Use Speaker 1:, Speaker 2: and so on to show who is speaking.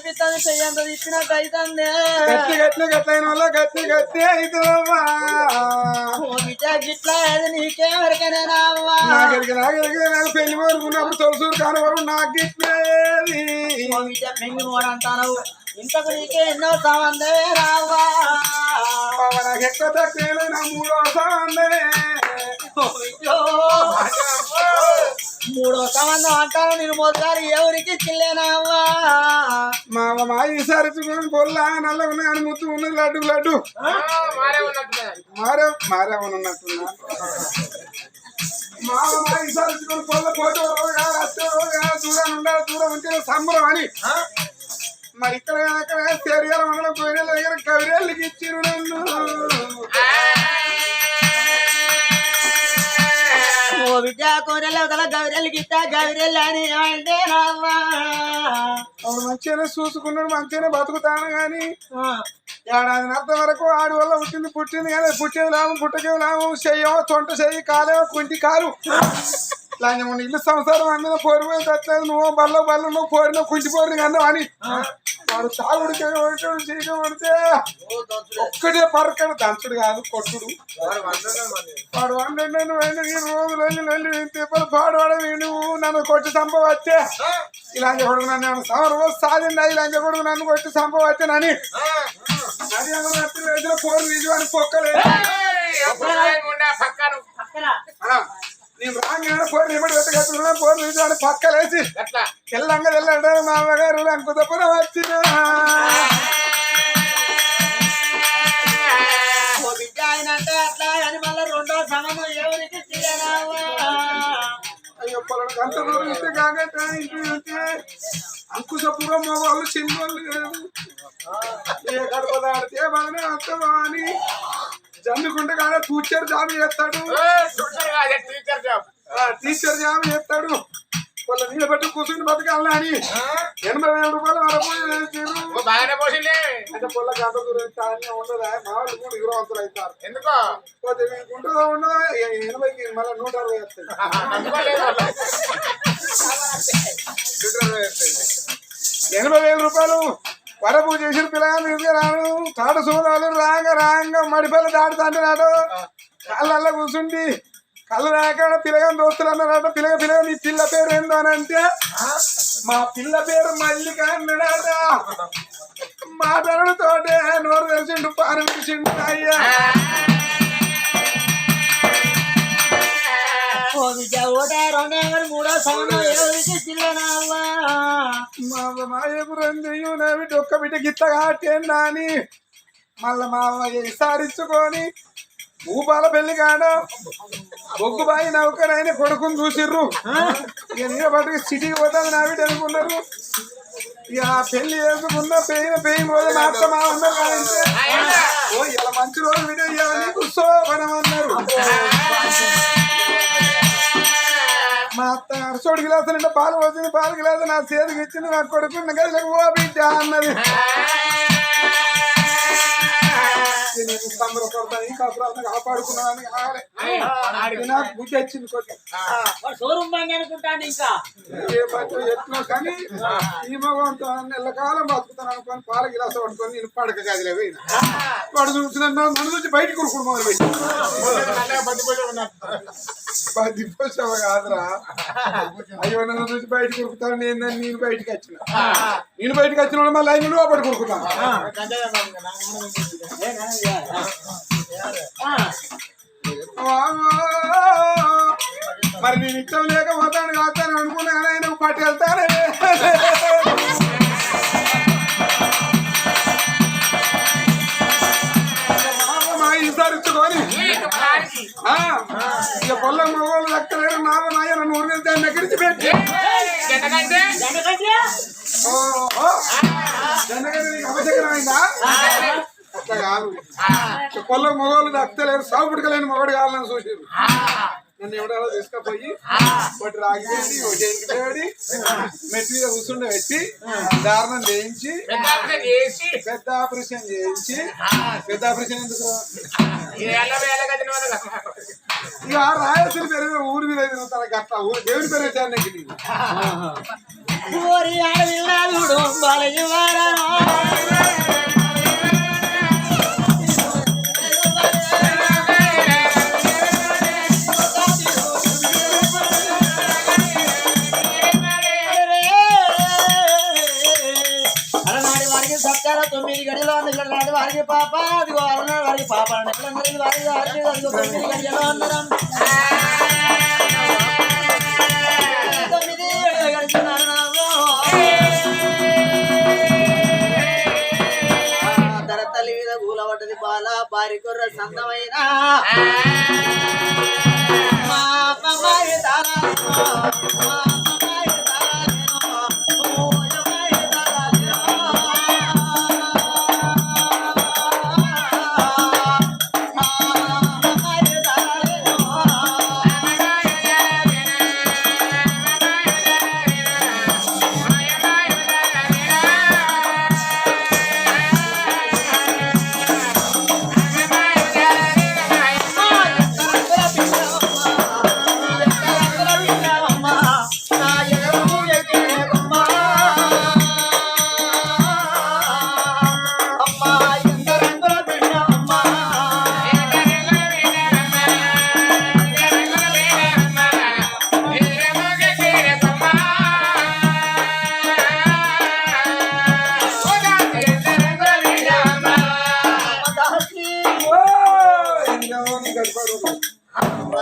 Speaker 1: అనిపిస్తుంది చెయ్యంత ఇచ్చినట్టు అవుతుంది
Speaker 2: గట్లైన వల్ల గట్టి అవుతుందమ్మా
Speaker 1: గిట్లా నీకేమరికనేనా అవ్వా
Speaker 2: నాకు పెళ్లి కోరుకున్నప్పుడు తొలసూరు కానివారు నాకు గిట్లేది
Speaker 1: పెళ్లి అంటాను ఇంతకు నీకే ఎన్నో సంబంధమే రావా
Speaker 2: నాకు ఎక్కువ తక్కువ నా 3వ సంబంధమే
Speaker 1: 3వ సంబంధం అంటాను నేను మొదలు ఎవరికి చిల్లేనావా
Speaker 2: మా ఈసారి పొల్లా నల్ల ఉన్నాయని ముత్తు ఉన్నది లడ్డు మారే ఉన్నట్టున్నా మా ఈసారి పొల్ల పోటీ దూరం ఉండాలి దూరం ఉంటే సంబరం అని మరి ఇక్కడ అక్కడ శరీర మండలం పోయిన దగ్గర కవిరేళ్ళకి ఇచ్చిరు నన్ను
Speaker 1: బిడ్డ కూరలు గౌరెళ్ళకి ఇస్తా గౌరెళ్ళు అని అంటే
Speaker 2: మంచిగానే చూసుకున్నాడు మంచిగానే బతుకుతాను గాని ఏడాది అర్థం వరకు ఆడి వల్ల పుట్టింది కానీ పుట్టేది లాభం పుట్టకేవి లాభం చెయ్యమో తొంట చెయ్యి కాలేమో కుంటి కాలు లంచం ఇల్లు సంసారం అందరూ పోరిపోయి తట్టలేదు నువ్వు బల్ల నువ్వు పోరిన కుంటి పోరిన అన్నావు అని వాడు తాగుడికి చీక పడితే ఒక్కటే పరకడు దంచుడు కాదు కొట్టుడు వాడు వండు రోజులు పాడువాడ నువ్వు నన్ను కొట్టి చంపవచ్చే ఇలాంటి కొడుకు నన్ను రోజు సాధిందా ఇలాంటి కొడుకు నన్ను కొట్టి చంపవచ్చానని అది వయసులో పోరు నిజు అని పొక్కలేదు నేను రాగానే పోరు నిమ్మడి పెట్టగలుగుతున్నా పోరు నిజు అని పక్కలేసి తెల్లంగా తెల్లంటే మా అమ్మగారు అంకు తప్పున వచ్చిన
Speaker 1: అట్లా అని మళ్ళీ 2వ సంబంధం ఎవరికి
Speaker 2: అయ్యో పొలం గంట దూరం ఇస్తే కాగట్టే ఇంటి అంకుశపురం మగవాళ్ళు చిన్నవాళ్ళు కాదు ఏ గడప దాడితే బాగానే వస్తావా అని జమ్మికుంటే కానీ టీచర్ జాబ్ చేస్తాడు టీచర్ జాబ్ చేస్తాడు వాళ్ళ నీళ్ళు పెట్టి కూర్చుని బతకాలని అని 80,000 రూపాయలు అంటే పొల్ల గంట దూరం ఉండదా మా వాళ్ళు కూడా 20 వంతులు అవుతారు
Speaker 3: ఎందుకో
Speaker 2: ఉంటుందో ఉండదా 80కి మళ్ళీ 160 వస్తాయి 80,000 రూపాయలు వరపు చేసిన పిల్లగా రాను తాడు సూదాలు రాంగ మడిపల్లి దాటుతాంటే నాడు కళ్ళల్లో కూర్చుండి కళ్ళు రాక పిల్లగాని దోస్తులు అన్నారట పిల్లగా నీ పిల్ల పేరు ఏందో అని అంటే మా పిల్ల పేరు మల్లిక అన్నాడట మాట్లాడుతోటే నోరు తెరిచిండు పానం విడిచిండు అయ్యా మాయపురంది ఒక్క బిడ్డ గిట్ల కాటేందా అని మళ్ళా మా విసారించుకొని భూపాల పెళ్లి కాడ బొగ్గుబాయి నౌకరైన కొడుకుని చూసిర్రు ఇక నీడ పట్టుకు సిటీకి పోతాను నా బిడ్డ అనుకున్నారు ఇక పెళ్లి చేసుకున్న పెయిన్ రోజు మాత్రం మా ఉన్నారు కాదంటే ఓ ఇలా మంచి రోజు బిడ్డ ఇవ్వాలి కూర్చోమన్నారు మా అత్త అరసోడు గిలాసు అంటే పాలు పోతుంది పాలు గిలాసు నా చేతికి ఇచ్చింది నా కొడుకున్న గదిలోకి ఓ బిడ్డ అన్నది కాపాడుకున్నాను నాకు బుద్ధి వచ్చింది ఎట్లా కానీ ఈ మగంతో నెలకాలం బతుకుతాను అనుకొని పాల గిలాస పట్టుకొని నేను పడక గదిలో పోయిన వాడు చూసిన మన నుంచి బయటకు కొడుకుడు మొదలు పెట్టి బతిపోసావా కాదురా అయ్యో నన్ను నుంచి బయటకు కొడుకుతాను నేను బయటకు వచ్చిన నేను బయటకు వచ్చిన మళ్ళీ ఆయన లోపడి కొడుకుతాను మరి నేను ఇష్టం లేకపోతాను కాస్తాను అనుకున్నా కానీ ఆయన పట్టి వెళ్తానే మా ఈసారించుకొని ఇక పొలం మగవాళ్ళు దక్కలేరు నావ నాయ నన్ను ఊరికి దాన్ని ఎక్కడికి పెట్టి అవసరమైందా అట్లా కాదు పొలం మగవాళ్ళు దక్కలేరు సాగు పుడకలేని మగవాడు కావాలని చూసారు నన్ను ఎవడో తీసుకుపోయి ఒకటి రాగిపోయి ఒకటి ఎండిపోయాడి మెట్టి మీద కూర్చుండ పెట్టి దారుణం చేయించి పెద్ద ఆపరేషన్ చేయించి పెద్ద ఆపరేషన్ ఎందుకు ఇక రాయలసీమ పేరు ఊరి మీద తనకి అట్లా దేవుని పేరు వచ్చాను
Speaker 1: ఓరి ఆడవిల్లాదుడు బాలయ్యవారను అలనాటి వారికి సత్కార 9 గడిలో నాటి వారికి పాప అది అలనాటి వారికి పాప వారికి 9 గడిలో అన్నరం 9 గడిచినారు తల్లి మీద కూలబడ్డది బాల బారి కొర్ర సందమైన